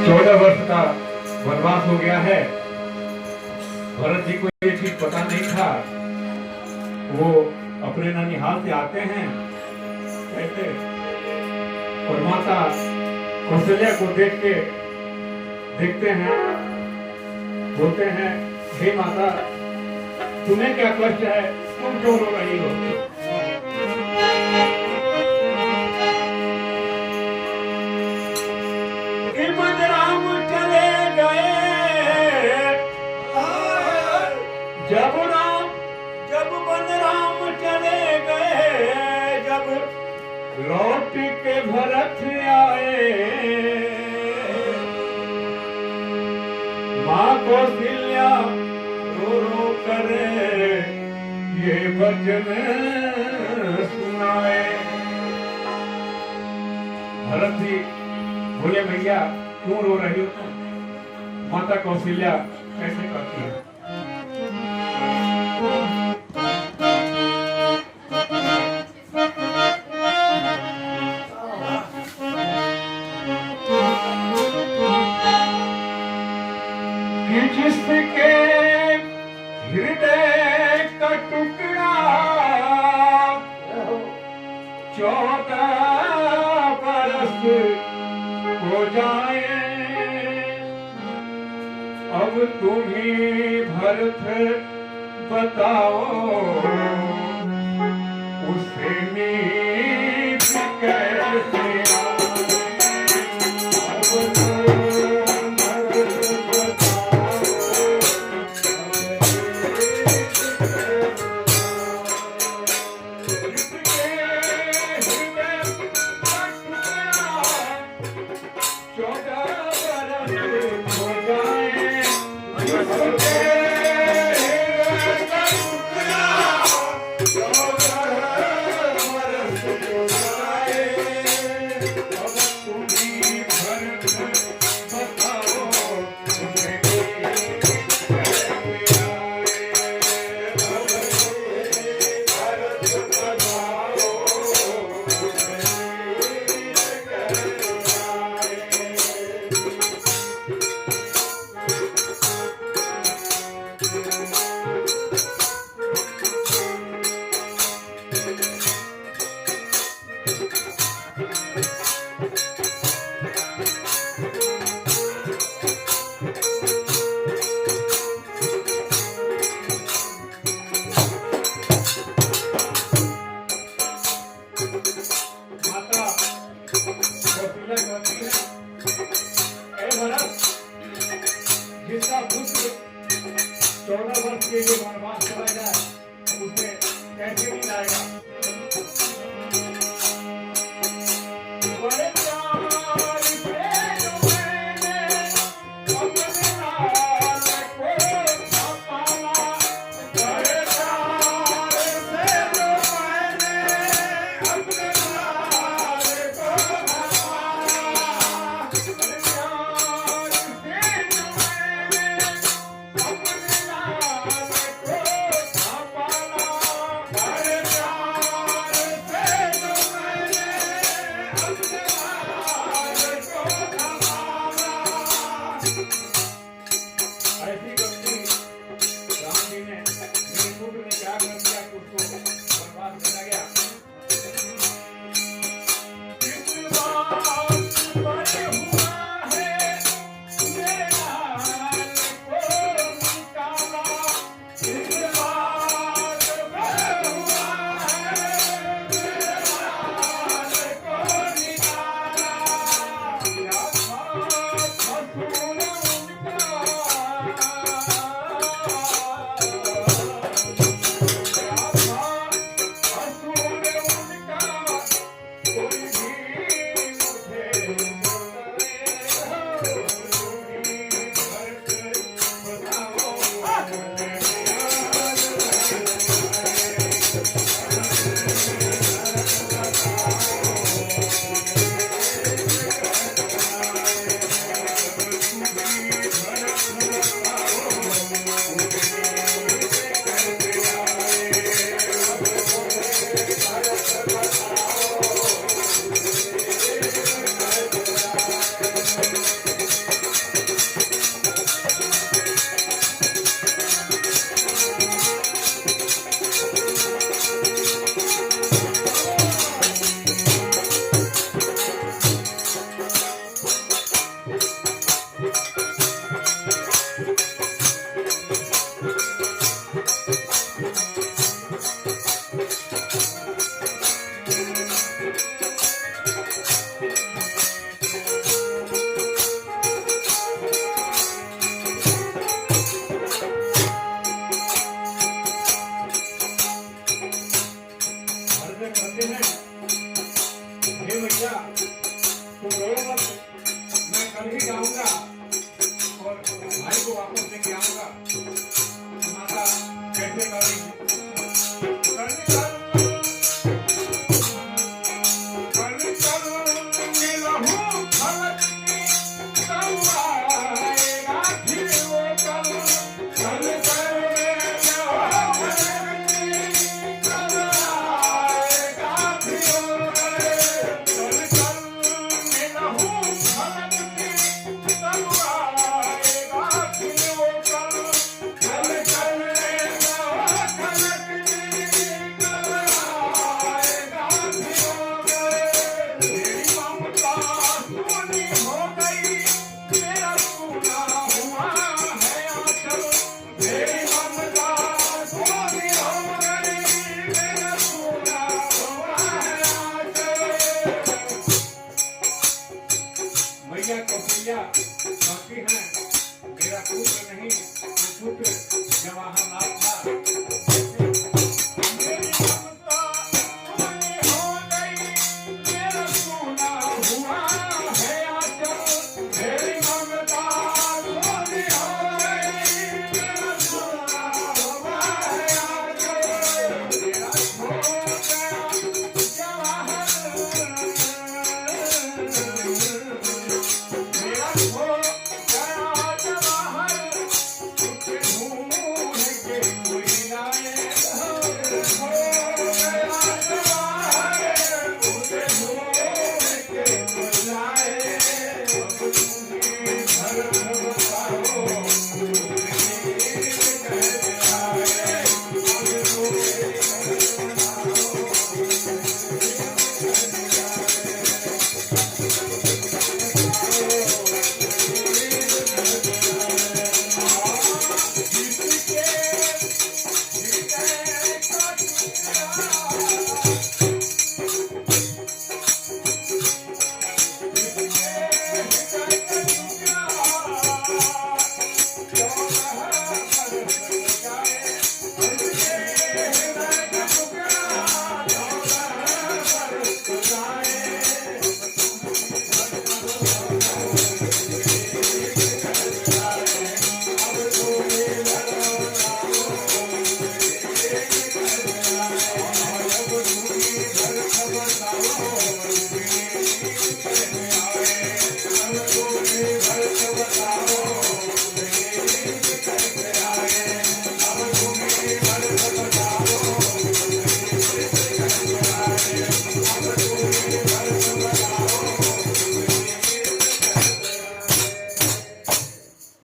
14 वर्ष का वनवास हो गया है। भरत जी को ये चीज पता नहीं था। वो अपने ननिहाल से आते हैं कैसे, और माता कौशल्या को देखते हैं, बोलते हैं, हे माता, तुम्हें क्या कष्ट है, तुम क्यों रो रही हो? जब बलराम चले गए, जब लौट के भरत आए, माँ कौशल्या रो रो करे ये वचन सुनाए। भरत जी बोले, भैया क्यों रो रही हो तुम? माता कौशल्या कैसे करती है? जिसके हृदय का टुकड़ा 14 बरस हो जाए, अब तुम ही भरत बताओ, उसे नींद कैसे जिसका पुत्र 14 वर्ष के लिए वनवास चला जाए, उसे कैसे नहीं लाएगा? रोयो मत, मैं कल ही जाऊंगा और भाई को वापस लेके आऊंगा। माता कैसे करेंगी? बाकी है मेरा पुत्र नहीं, पुत्र जवाहरलाल